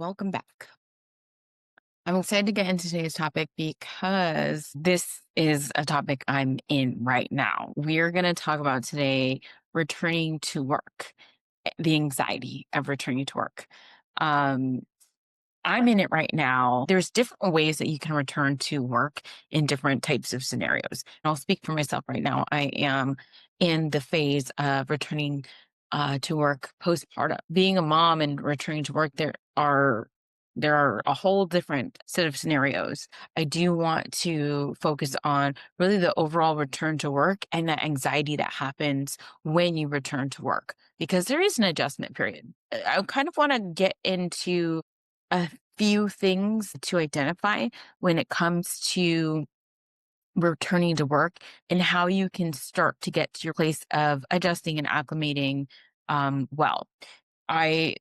welcome back. I'm excited to get into today's topic because this is a topic I'm in right now. We're going to talk about today returning to work, the anxiety of returning to work. Um, I'm in it right now. There's different ways that you can return to work in different types of scenarios. And I'll speak for myself right now. I am in the phase of returning to work postpartum. Being a mom and returning to work, there are a whole different set of scenarios. I do want to focus on really the overall return to work and that anxiety that happens when you return to work because there is an adjustment period. I kind of want to get into a few things to identify when it comes to returning to work and how you can start to get to your place of adjusting and acclimating well. I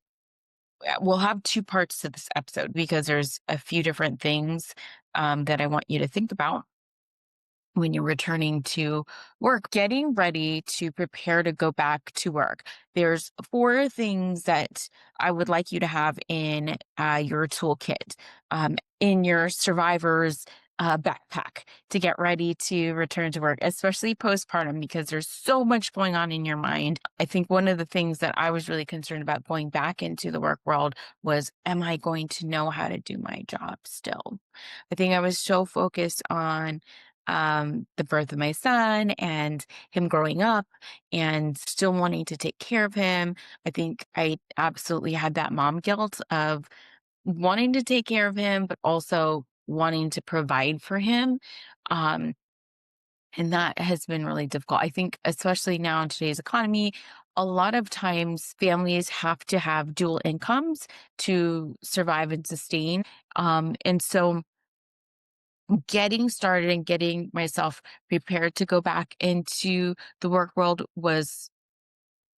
will have two parts to this episode because there's a few different things that I want you to think about when you're returning to work, getting ready to prepare to go back to work. There's four things that I would like you to have in your toolkit, in your survivor's backpack to get ready to return to work, especially postpartum, because there's so much going on in your mind. I think one of the things that I was really concerned about going back into the work world was, am I going to know how to do my job still? I think I was so focused on the birth of my son and him growing up and still wanting to take care of him. I think I absolutely had that mom guilt of wanting to take care of him, but also wanting to provide for him. Um, and that has been really difficult. I think, especially now in today's economy, a lot of times families have to have dual incomes to survive and sustain. And so getting started and getting myself prepared to go back into the work world was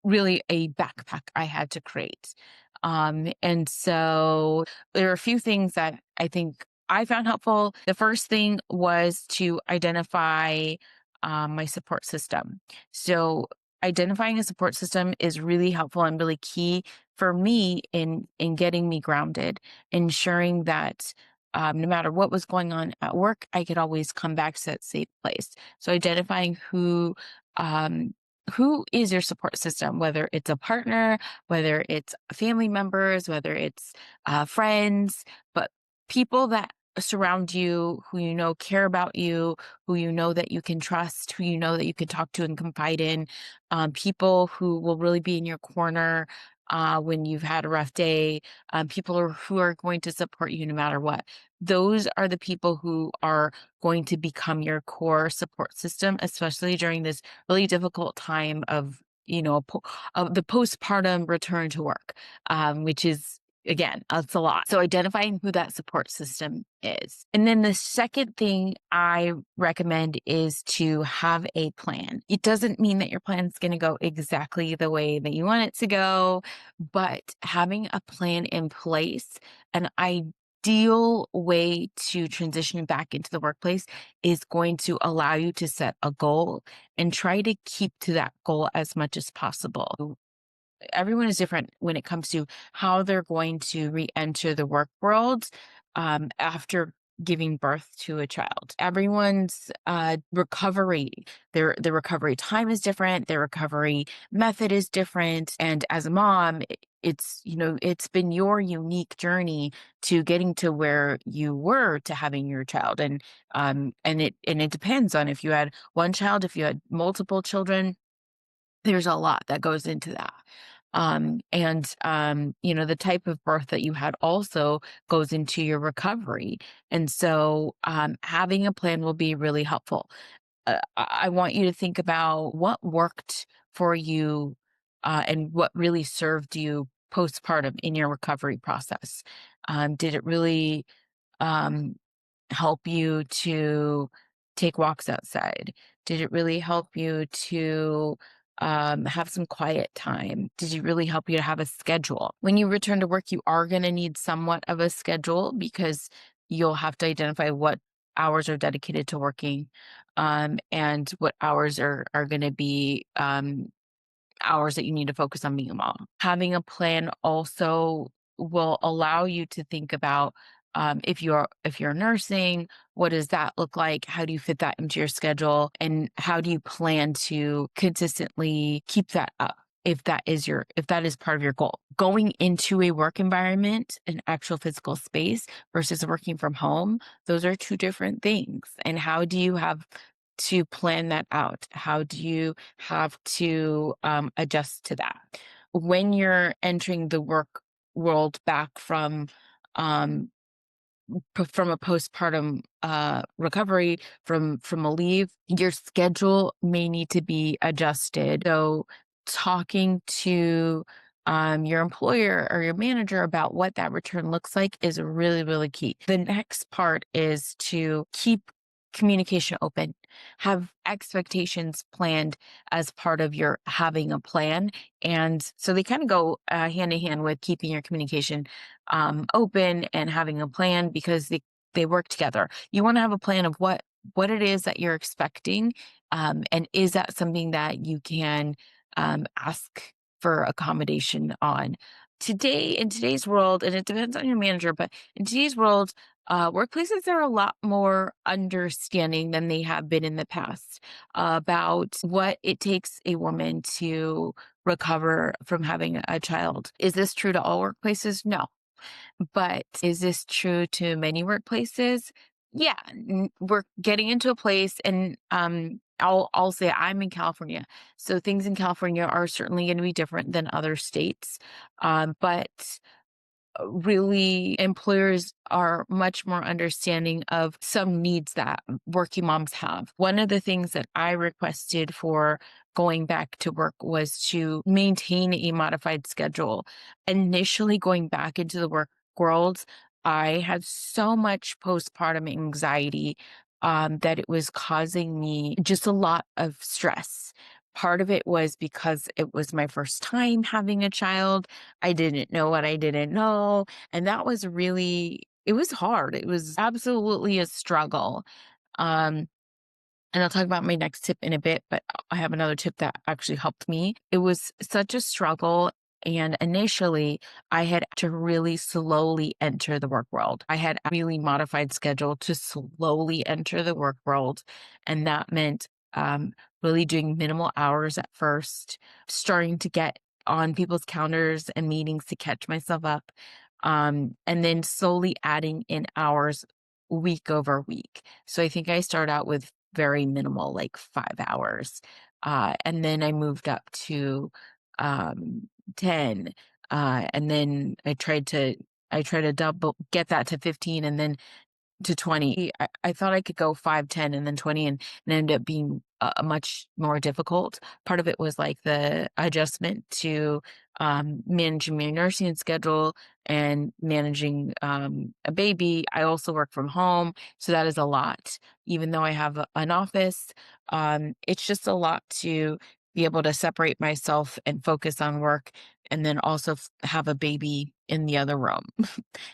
really a backpack I had to create. And so there are a few things that I think I found helpful. The first thing was to identify my support system. So identifying a support system is really helpful and really key for me in getting me grounded, ensuring that no matter what was going on at work, I could always come back to that safe place. So identifying who is your support system, whether it's a partner, whether it's family members, whether it's friends, but people that surround you, who you know care about you, who you know that you can trust, who you know that you can talk to and confide in, people who will really be in your corner when you've had a rough day, who are going to support you no matter what. Those are the people who are going to become your core support system, especially during this really difficult time of of the postpartum return to work, which is again, it's a lot. So identifying who that support system is. And then the second thing I recommend is to have a plan. It doesn't mean that your plan is going to go exactly the way that you want it to go, but having a plan in place, an ideal way to transition back into the workplace is going to allow you to set a goal and try to keep to that goal as much as possible. Everyone is different when it comes to how they're going to re-enter the work world after giving birth to a child. Everyone's recovery, their recovery time is different, their recovery method is different. And as a mom, it's been your unique journey to getting to where you were to having your child. And it depends on if you had one child, if you had multiple children. There's a lot that goes into that. The type of birth that you had also goes into your recovery. And so, having a plan will be really helpful. I want you to think about what worked for you, and what really served you postpartum in your recovery process. Did it really, um, help you to take walks outside? Did it really help you to have some quiet time? Did it really help you to have a schedule? When you return to work, you are going to need somewhat of a schedule because you'll have to identify what hours are dedicated to working, and what hours are going to be hours that you need to focus on being a mom. Having a plan also will allow you to think about if you're nursing, what does that look like? How do you fit that into your schedule? And how do you plan to consistently keep that up? If that is part of your goal, going into a work environment, an actual physical space versus working from home, those are two different things. And how do you have to plan that out? How do you have to adjust to that? When you're entering the work world back um, from a postpartum recovery from a leave, your schedule may need to be adjusted. So talking to your employer or your manager about what that return looks like is really, really key. The next part is to keep communication open, have expectations planned as part of your having a plan. And so they kind of go hand in hand with keeping your communication open and having a plan, because they work together. You want to have a plan of what it is that you're expecting, and is that something that you can ask for accommodation on. In today's world, and it depends on your manager, but in today's world, workplaces are a lot more understanding than they have been in the past about what it takes a woman to recover from having a child. Is this true to all workplaces? No. But is this true to many workplaces? Yeah, we're getting into a place, and I'll say I'm in California, so things in California are certainly going to be different than other states. But really, employers are much more understanding of some needs that working moms have. One of the things that I requested for going back to work was to maintain a modified schedule. Initially, going back into the work world, I had so much postpartum anxiety that it was causing me just a lot of stress. Part of it was because it was my first time having a child. I didn't know what I didn't know. And that was really, it was hard. It was absolutely a struggle. Um, and I'll talk about my next tip in a bit, but I have another tip that actually helped me. It was such a struggle. And initially, I had to really slowly enter the work world. I had a really modified schedule to slowly enter the work world. And that meant really doing minimal hours at first, starting to get on people's calendars and meetings to catch myself up, and then slowly adding in hours week over week. So I think I started out with very minimal, like 5 hours. And then I moved up to 10. And then I tried to get that to 15, and then to 20. I thought I could go 5, 10, and then 20, and ended up being much more difficult. Part of it was like the adjustment to managing my nursing schedule and managing a baby. I also work from home, so that is a lot. Even though I have an office, it's just a lot to be able to separate myself and focus on work, and then also have a baby in the other room.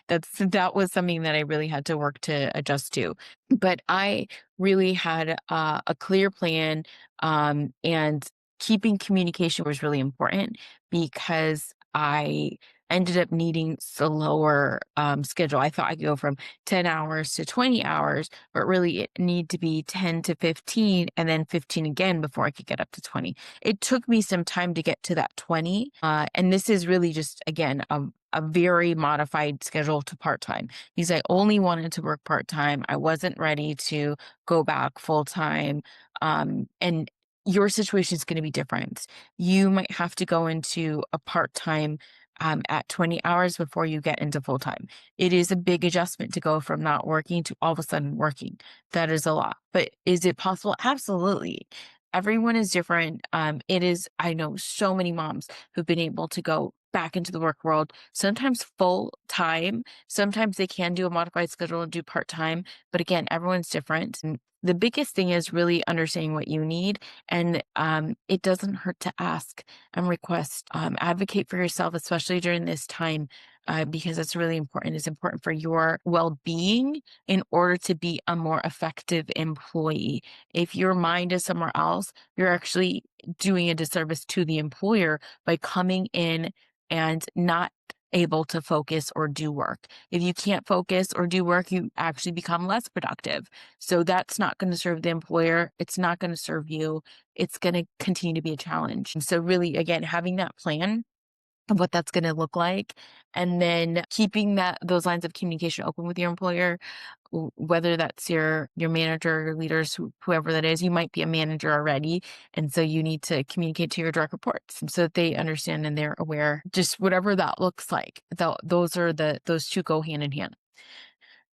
That was something that I really had to work to adjust to. But I really had a clear plan, and keeping communication was really important, because I ended up needing slower schedule. I thought I could go from 10 hours to 20 hours, but really it need to be 10 to 15, and then 15 again before I could get up to 20. It took me some time to get to that 20. And this is really just, again, a very modified schedule to part-time, because I only wanted to work part-time. I wasn't ready to go back full-time. And your situation is going to be different. You might have to go into a part-time at 20 hours before you get into full-time. It is a big adjustment to go from not working to all of a sudden working. That is a lot. But is it possible? Absolutely. Everyone is different. I know so many moms who've been able to go back into the work world, sometimes full time. Sometimes they can do a modified schedule and do part time. But again, everyone's different. And the biggest thing is really understanding what you need. And it doesn't hurt to ask and request. Advocate for yourself, especially during this time, because that's really important. It's important for your well being in order to be a more effective employee. If your mind is somewhere else, you're actually doing a disservice to the employer by coming in and not able to focus or do work. If you can't focus or do work, you actually become less productive. So that's not going to serve the employer. It's not going to serve you. It's going to continue to be a challenge. And so, really, again, having that plan of what that's going to look like, and then keeping those lines of communication open with your employer, whether that's your manager, your leaders, whoever that is. You might be a manager already, and so you need to communicate to your direct reports so that they understand and they're aware. Just whatever that looks like. Those two go hand in hand.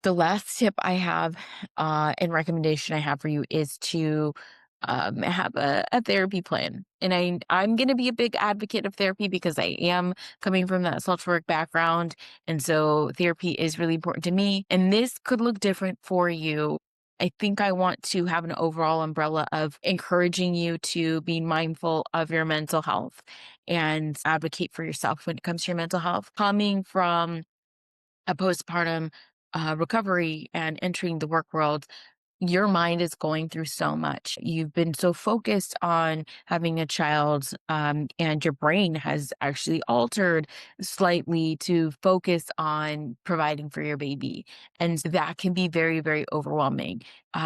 The last tip I have, and recommendation I have for you is to have a therapy plan. And I'm going to be a big advocate of therapy because I am coming from that social work background. And so therapy is really important to me. And this could look different for you. I think I want to have an overall umbrella of encouraging you to be mindful of your mental health and advocate for yourself when it comes to your mental health. Coming from a postpartum recovery and entering the work world, your mind is going through so much. You've been so focused on having a child, and your brain has actually altered slightly to focus on providing for your baby, and that can be very, very overwhelming.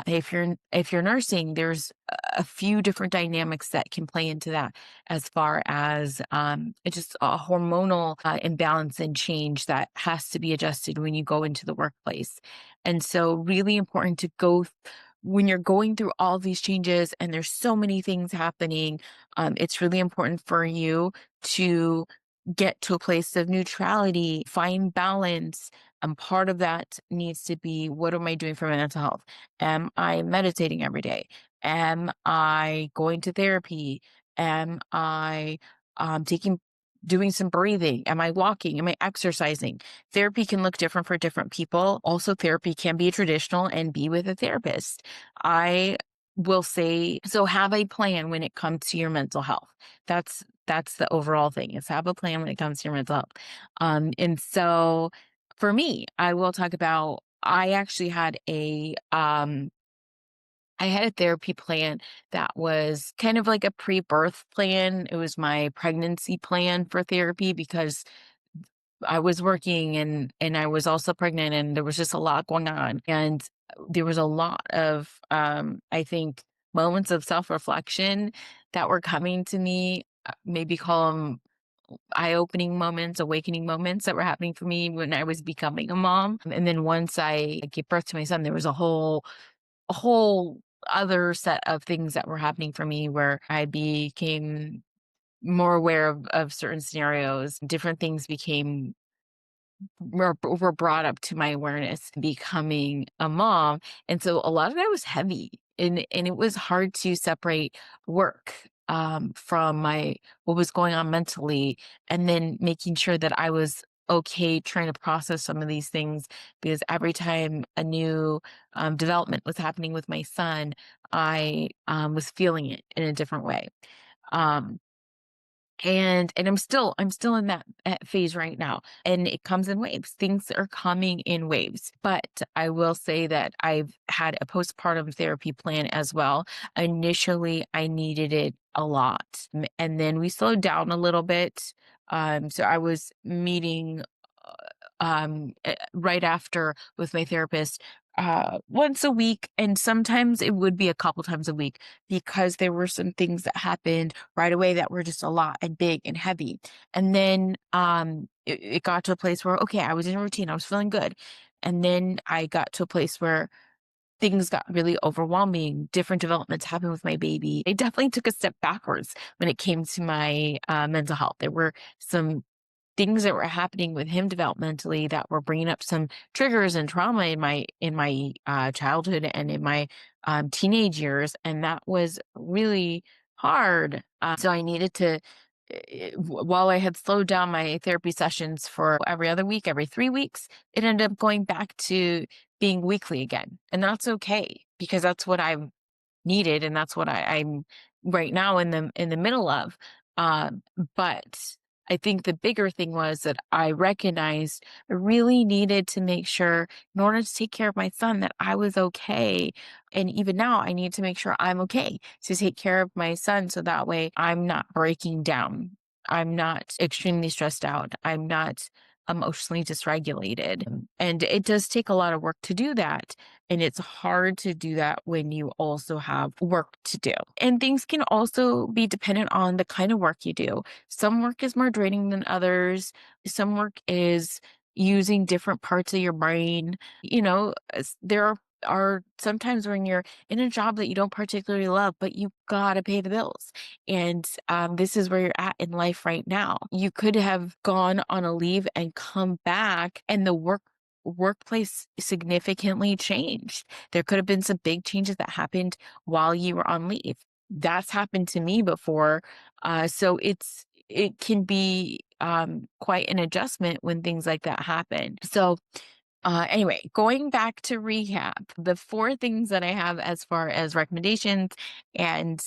If you're nursing, there's a few different dynamics that can play into that, as far as it's just a hormonal imbalance and change that has to be adjusted when you go into the workplace. And so, really important to when you're going through all these changes and there's so many things happening. It's really important for you to get to a place of neutrality, find balance. And part of that needs to be, what am I doing for my mental health? Am I meditating every day? Am I going to therapy? Am I doing some breathing? Am I walking? Am I exercising? Therapy can look different for different people. Also, therapy can be traditional and be with a therapist. I will say, so have a plan when it comes to your mental health. That's the overall thing, is have a plan when it comes to your mental health. And so for me, I will talk about, I had a therapy plan that was kind of like a pre-birth plan. It was my pregnancy plan for therapy because I was working and I was also pregnant, and there was just a lot going on. And there was a lot of I think moments of self-reflection that were coming to me, maybe call them eye-opening moments, awakening moments that were happening for me when I was becoming a mom. And then once I gave birth to my son, there was a whole other set of things that were happening for me where I became more aware of certain scenarios. Different things were brought up to my awareness becoming a mom. And so a lot of that was heavy, and it was hard to separate work from my what was going on mentally, and then making sure that I was okay trying to process some of these things, because every time a new development was happening with my son, I was feeling it in a different way. Um, and I'm still in that phase right now, and it comes in waves. Things are coming in waves, but I will say that I've had a postpartum therapy plan as well. Initially, I needed it a lot, and then we slowed down a little bit. So I was meeting right after with my therapist once a week, and sometimes it would be a couple times a week, because there were some things that happened right away that were just a lot and big and heavy. And then it got to a place where, okay, I was in a routine, I was feeling good. And then I got to a place where things got really overwhelming. Different developments happened with my baby. I definitely took a step backwards when it came to my mental health. There were some things that were happening with him developmentally that were bringing up some triggers and trauma in my childhood and in my teenage years, and that was really hard. So I needed to, while I had slowed down my therapy sessions for every other week, every 3 weeks, it ended up going back to being weekly again, and that's okay, because that's what I needed, and that's what I'm right now in the middle of. Um, but I think the bigger thing was that I recognized I really needed to make sure, in order to take care of my son, that I was okay. And even now, I need to make sure I'm okay to take care of my son, so that way I'm not breaking down. I'm not extremely stressed out. I'm not emotionally dysregulated. And it does take a lot of work to do that. And it's hard to do that when you also have work to do. And things can also be dependent on the kind of work you do. Some work is more draining than others, some work is using different parts of your brain. There are sometimes when you're in a job that you don't particularly love, but you gotta pay the bills. And this is where you're at in life right now. You could have gone on a leave and come back, and the workplace significantly changed. There could have been some big changes that happened while you were on leave. That's happened to me before. So it can be quite an adjustment when things like that happen. Anyway, going back to recap, the four things that I have as far as recommendations and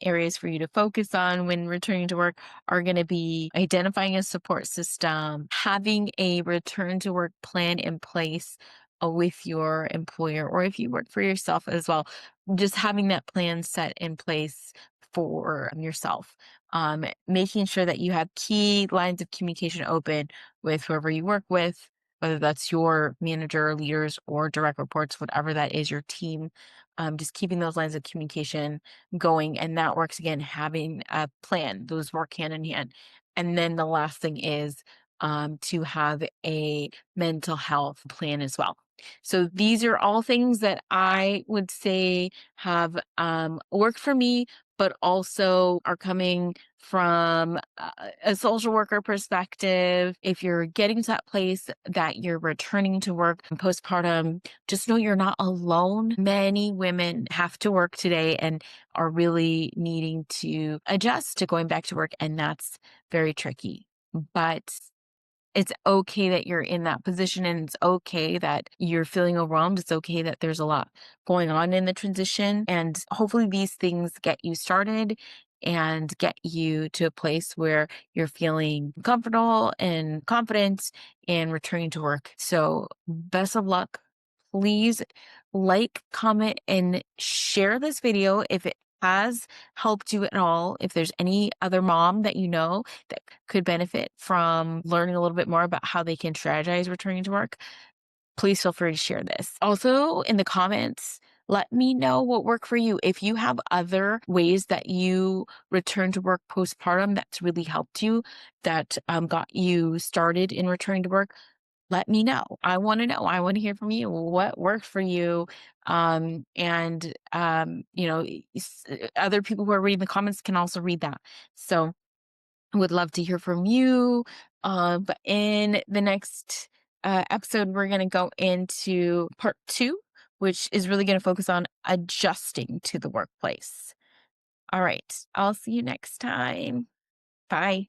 areas for you to focus on when returning to work are going to be identifying a support system, having a return to work plan in place with your employer, or if you work for yourself as well, just having that plan set in place for yourself. Making sure that you have key lines of communication open with whoever you work with, whether that's your manager, leaders, or direct reports, whatever that is, your team. Just keeping those lines of communication going. And that works again, having a plan, those work hand in hand. And then the last thing is to have a mental health plan as well. So these are all things that I would say have worked for me, but also are coming from a social worker perspective. If you're getting to that place that you're returning to work postpartum, just know you're not alone. Many women have to work today and are really needing to adjust to going back to work, and that's very tricky. But it's okay that you're in that position, and it's okay that you're feeling overwhelmed. It's okay that there's a lot going on in the transition. And hopefully these things get you started and get you to a place where you're feeling comfortable and confident in returning to work. So best of luck. Please like, comment, and share this video if it has helped you at all. If there's any other mom that you know that could benefit from learning a little bit more about how they can strategize returning to work, please feel free to share this. Also, in the comments, let me know what worked for you. If you have other ways that you return to work postpartum that's really helped you, that got you started in returning to work, let me know. I want to know. I want to hear from you. What worked for you? Other people who are reading the comments can also read that. So I would love to hear from you. But in the next episode, we're going to go into part 2, which is really going to focus on adjusting to the workplace. All right. I'll see you next time. Bye.